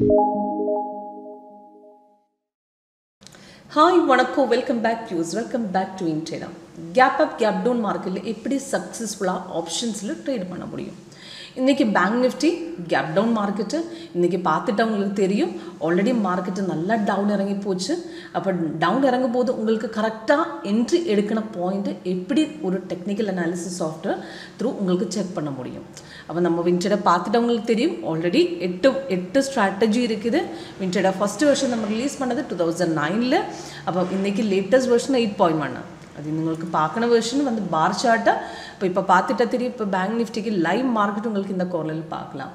Hi, வணக்கம், welcome back viewers, welcome back to WinTrader. Gap up, gap down market எப்படி successful optionsல trade பண்ண முடியும்? இன்னைக்கு bank Nifty gap down market இன்னைக்கு பார்த்துட்டா உங்களுக்கு தெரியும். ஆல்ரெடி மார்க்கெட்டு நல்லா டவுன் இறங்கி போச்சு. அப்போ டவுன் இறங்கும் போது உங்களுக்கு கரெக்டாக என்ட்ரி எடுக்கணும் பாயிண்ட் எப்படி ஒரு டெக்னிக்கல் அனாலிசிஸ் சாஃப்ட்வேர் த்ரூ உங்களுக்கு செக் பண்ண முடியும். அப்போ நம்ம WinTrader பார்த்துட்டு உங்களுக்கு தெரியும். ஆல்ரெடி எட்டு ஸ்ட்ராட்டஜி இருக்குது. WinTrader ஃபஸ்ட்டு வெர்ஷன் நம்ம ரிலீஸ் பண்ணது 2009. அப்போ இன்றைக்கி லேட்டஸ்ட் வெர்ஷன் 8.1. அது உங்களுக்கு பார்க்கணும் வெர்ஷன் வந்து பார் சார்ட்டாக இப்போ பார்த்துட்டா தெரியும். இப்போ பேங்க் நிஃப்டிக்கு லைவ் மார்க்கெட் உங்களுக்கு இந்த கார்னரில் பார்க்கலாம்.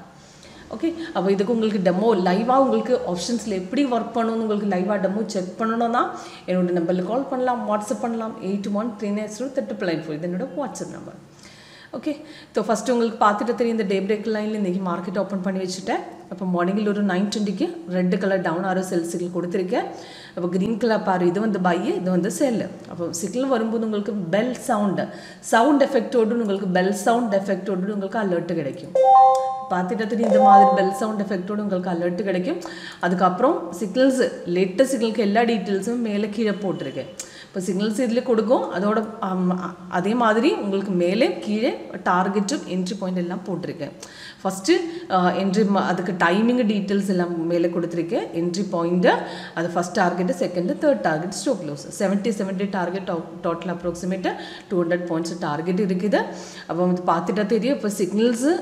ஓகே, அப்போ இதுக்கு உங்களுக்கு டெமோ லைவாக உங்களுக்கு ஆப்ஷன்ஸில் எப்படி ஒர்க் பண்ணணும்னு உங்களுக்கு லைவாக டெமோ செக் பண்ணணும்னா என்னோடய நம்பரில் கால் பண்ணலாம், வாட்ஸ்அப் பண்ணலாம். 8139033994 இது என்னோட WhatsApp number. Okay, so first உங்களுக்கு பார்த்துட்டு தெரியும். இந்த டே பிரேக் லைனில் இன்றைக்கி மார்க்கெட் ஓப்பன் பண்ணி வச்சுட்டேன். அப்போ மார்னிங்கில் ஒரு 9:20க்கு red colour down arrow sell signal கொடுத்துருக்கேன். அப்போ க்ரீன் கலர் பாரு, இது வந்து பை, இது வந்து செல்லு. அப்போ சிக்னல் வரும்போது உங்களுக்கு பெல் சவுண்ட் எஃபெக்டோடு உங்களுக்கு பெல் சவுண்ட் எஃபெக்டோடு உங்களுக்கு அலர்ட்டு கிடைக்கும். பார்த்துட்டு தெரியும். இந்த மாதிரி பெல் சவுண்ட் எஃபெக்டோடு உங்களுக்கு அலர்ட்டு கிடைக்கும். அதுக்கப்புறம் சிக்னல்ஸு லேட்டஸ்ட் சிக்னலுக்கு எல்லா டீட்டெயில்ஸும் மேலே கீழே போட்டிருக்கேன். இப்போ சிக்னல்ஸ் இதில் கொடுக்கும். அதோட அதே மாதிரி உங்களுக்கு மேலே கீழே டார்கெட்டும் என்ட்ரி பாயிண்ட் எல்லாம் போட்டிருக்கேன். ஃபஸ்ட்டு என்ட்ரி அதுக்கு டைமிங் டீட்டெயில்ஸ் எல்லாம் மேலே கொடுத்துருக்கேன். என்ட்ரி பாயிண்ட்டு அது first target, second, third target, stop loss 70 target, total அப்ராக்சிமேட்டாக 200 பாயிண்ட்ஸ் டார்கெட் இருக்குது. அப்போ வந்து பார்த்துட்டா தெரியும். இப்போ சிக்னல்ஸு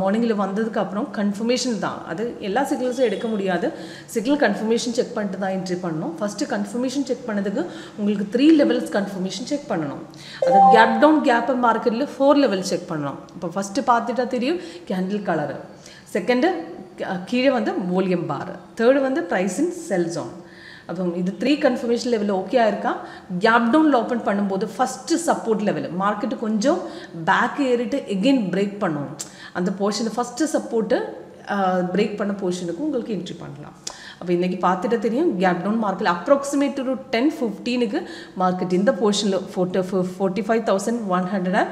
மார்னிங்கில் வந்ததுக்கப்புறம் கன்ஃபர்மேஷன் தான். அது எல்லா சிக்னல்ஸும் எடுக்க முடியாது. சிக்னல் கன்ஃபர்மேஷன் செக் பண்ணிட்டு தான் என்ட்ரி பண்ணணும். ஃபஸ்ட்டு கன்ஃபர்மேஷன் செக் பண்ணதுக்கு உங்களுக்கு 3 லெவல்ஸ் கன்ஃபர்மேஷன் செக் பண்ணணும். அது கேப் டவுன் கேப் மார்க்கெட்டில் 4 லெவல் செக் பண்ணணும். இப்போ ஃபஸ்ட்டு பார்த்துட்டா தெரியும் கேண்டில் கலரு, செகண்டு கீழே வந்து வால்யூம் பார், தேர்டு வந்து ப்ரைஸ் இன் செல் ஜோன். அப்போ இது 3 கன்ஃபர்மேஷன் லெவலில் ஓகே ஆயிருக்கா. கேப் டவுனில் ஓப்பன் பண்ணும்போது ஃபஸ்ட்டு சப்போர்ட் லெவல் மார்க்கெட்டு கொஞ்சம் பேக் ஏறிட்டு எகெயின் பிரேக் பண்ணணும். அந்த போர்ஷனை ஃபஸ்ட்டு சப்போர்ட்டு பிரேக் பண்ண போர்ஷனுக்கு உங்களுக்கு என்ட்ரி பண்ணலாம். அப்போ இன்றைக்கி பார்த்துட்டு தெரியும். கேப் டவுன் மார்க்கெட் அப்ராக்சிமேட் ஒரு 10:15க்கு மார்க்கெட் இந்த போர்ஷனில் 45,100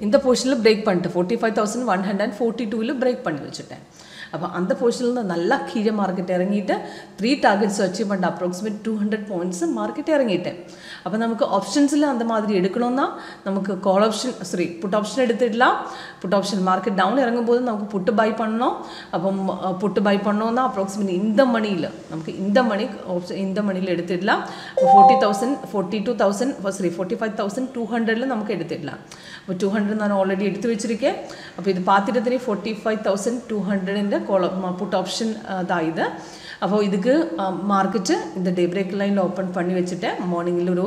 இந்த போர்ஷனில் பிரேக் பண்ணிட்டு 45,142 பிரேக் பண்ணி வச்சுட்டேன். அப்போ அந்த போர்ஷனில் நல்லா கீழே மார்க்கெட் இறங்கிட்டு 3 டார்கெட்ஸ் அச்சீவ் பண்ண அப்ராக்சிமேட் 200 பாயிண்ட்ஸ் மார்க்கெட் இறங்கிட்டேன். அப்போ நமக்கு ஆப்ஷன்ஸில் அந்த மாதிரி எடுக்கணும்னா நமக்கு கால் ஆப்ஷன் புட் ஆப்ஷன் எடுத்துடலாம். புட் ஆப்ஷன் மார்க்கெட் டவுன் இறங்கும்போது நமக்கு புட்டு பை பண்ணணும். அப்போ புட்டு பை பண்ணோம்னா அப்ராக்சிமேட் இந்த மணியில் நமக்கு இந்த மணியில் எடுத்துடலாம். 45,200 நமக்கு எடுத்துடலாம். இப்போ 200 நான் ஆல்ரெடி எடுத்து வச்சுருக்கேன். அப்போ இது பார்த்துட்டு தெரியும் 45,200 இந்த புட் ஆப்ஷன் தான் இது. அப்போ இதுக்கு மார்க்கெட்டு இந்த டே பிரேக் லைனில் ஓப்பன் பண்ணி வச்சுட்டேன். மார்னிங்கில் ஒரு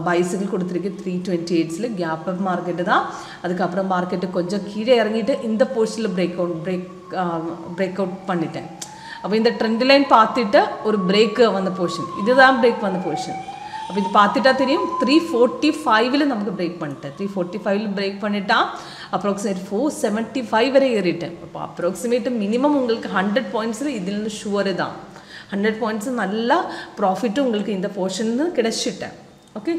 பைசிக்கிள் கொடுத்துருக்கு 328 கேப் அப் மார்க்கெட்டு தான். அதுக்கப்புறம் மார்க்கெட்டு கொஞ்சம் கீழே இறங்கிட்டு இந்த போர்ஷனில் பிரேக் அவுட் பண்ணிட்டேன். அப்போ இந்த ட்ரெண்ட் லைன் பார்த்துட்டு ஒரு பிரேக்கு வந்த போர்ஷன், இதுதான் பிரேக் வந்த போர்ஷன். அப்போ இது பார்த்துட்டா தெரியும் 345 நமக்கு பிரேக் பண்ணிட்டேன். 345 பிரேக் பண்ணிட்டா அப்ராக்சிமேட் 475 வரை ஏறிட்டேன். அப்போ அப்ராக்சிமேட் மினிமம் உங்களுக்கு 100 பாயிண்ட்ஸில் இதில் ஷுவரு தான். 100 பாயிண்ட்ஸு நல்லா ப்ராஃபிட்டு உங்களுக்கு இந்த போர்ஷன் கிடைச்சிட்டேன். ஓகே,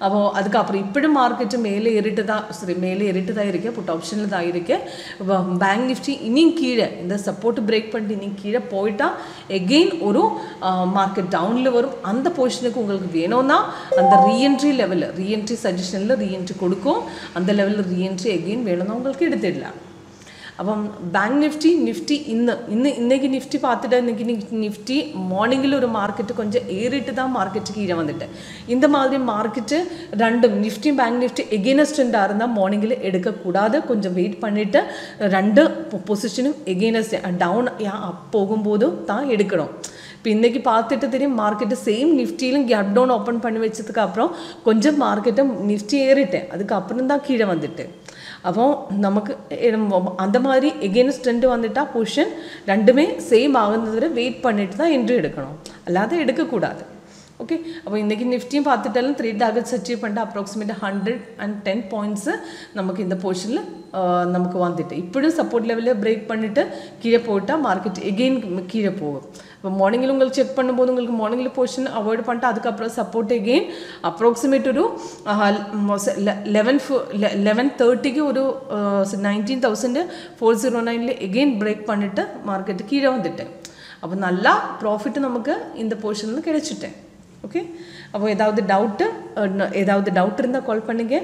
அப்போ அதுக்கப்புறம் இப்படி மார்க்கெட்டு மேலே ஏறிட்டு தான் இருக்கேன். புட் ஆப்ஷனில் தான் இருக்கேன். இப்போ பேங்க் நிஃப்டி இன்னும் கீழே இந்த சப்போர்ட் பிரேக் பண்ணிட்டு இன்னும் கீழே போயிட்டா எகெயின் ஒரு மார்க்கெட் டவுனில் வரும். அந்த போர்ஷனுக்கு உங்களுக்கு வேணும்னா அந்த ரீஎன்ட்ரி சஜஷனில் ரீஎன்ட்ரி கொடுக்கும். அந்த லெவலில் ரீஎன்ட்ரி எகெயின் வேணும்னா உங்களுக்கு எடுத்துடலாம். அப்போ பேங்க் நிஃப்டி இன்னைக்கு நிஃப்டி பார்த்துட்டு இன்றைக்கி நிஃப்டி மார்னிங்கில் ஒரு மார்க்கெட்டு கொஞ்சம் ஏறிட்டு தான் மார்க்கெட்டு கீழே வந்துட்டேன். இந்த மாதிரி மார்க்கெட்டு ரெண்டும் நிஃப்டி பேங்க் நிஃப்டி எகெயினஸ்டாக இருந்தால் மார்னிங்கில் எடுக்கக்கூடாது. கொஞ்சம் வெயிட் பண்ணிவிட்டு 2 பொசிஷனும் எகெயினஸ்ட் டவுன் போகும்போதும் தான் எடுக்கணும். இப்போ இன்றைக்கி பார்த்துட்டு தெரியும் மார்க்கெட்டு சேம் நிஃப்டியிலும் கேப் டவுன் ஓப்பன் பண்ணி வச்சதுக்கு அப்புறம் கொஞ்சம் மார்க்கெட்டை நிஃப்டி ஏறிட்டேன். அதுக்கப்புறம் தான் கீழே வந்துட்டு. அப்போ நமக்கு அந்த மாதிரி எகெயின்ஸ்ட் ட்ரெண்டு வந்துட்டால் பொசிஷன் ரெண்டுமே சேம் ஆகுனது வரை வெயிட் பண்ணிட்டு தான் என்ட்ரி எடுக்கணும், அல்லாத எடுக்கக்கூடாது. ஓகே அப்போ இன்றைக்கி நிஃப்டியும் பார்த்துட்டாலும் 3 டார்கெட்ஸ் அச்சீவ் பண்ணிட்டு அப்ராக்சிமேட் 110 பாயிண்ட்ஸு நமக்கு இந்த போர்ஷனில் நமக்கு வந்துட்டு இப்படியும் சப்போர்ட் லெவலில் பிரேக் பண்ணிவிட்டு கீழே போட்டால் மார்க்கெட் எகெயின் கீழே போகும் இப்போ மார்னிங்கில் உங்களுக்கு செக் பண்ணும்போது உங்களுக்கு மார்னிங்கில் போர்ஷன் அவாய்ட் பண்ணிட்டு அதுக்கப்புறம் சப்போர்ட் எகெயின் அப்ராக்சிமேட் ஒரு 11:30க்கு ஒரு 19,409 எகெயின் பிரேக் பண்ணிவிட்டு மார்க்கெட்டு கீழே வந்துட்டேன் அப்போ நல்லா ப்ராஃபிட் நமக்கு இந்த போர்ஷனில் கிடைச்சிட்டேன் ஓகே அப்போ ஏதாவது டவுட் இருந்தால் கால் பண்ணுங்க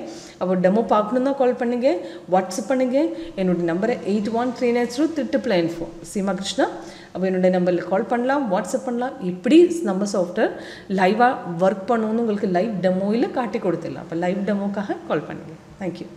அப்போ டெமோ பார்க்கணுன்னா கால் பண்ணுங்க வாட்ஸ்அப் பண்ணுங்க என்னோட நம்பரை 813903 சீமா கிருஷ்ணா அப்போ என்னோட நம்பரில் கால் பண்ணலாம் வாட்ஸ்அப் பண்ணலாம் இப்படி நம்ம சாஃப்ட்வேர் லைவாக ஒர்க் பண்ணணும்னு உங்களுக்கு லைவ் டெமோவில் காட்டி கொடுத்துடலாம் அப்போ லைவ் டெமோக்காக கால் பண்ணுங்க தேங்க்யூ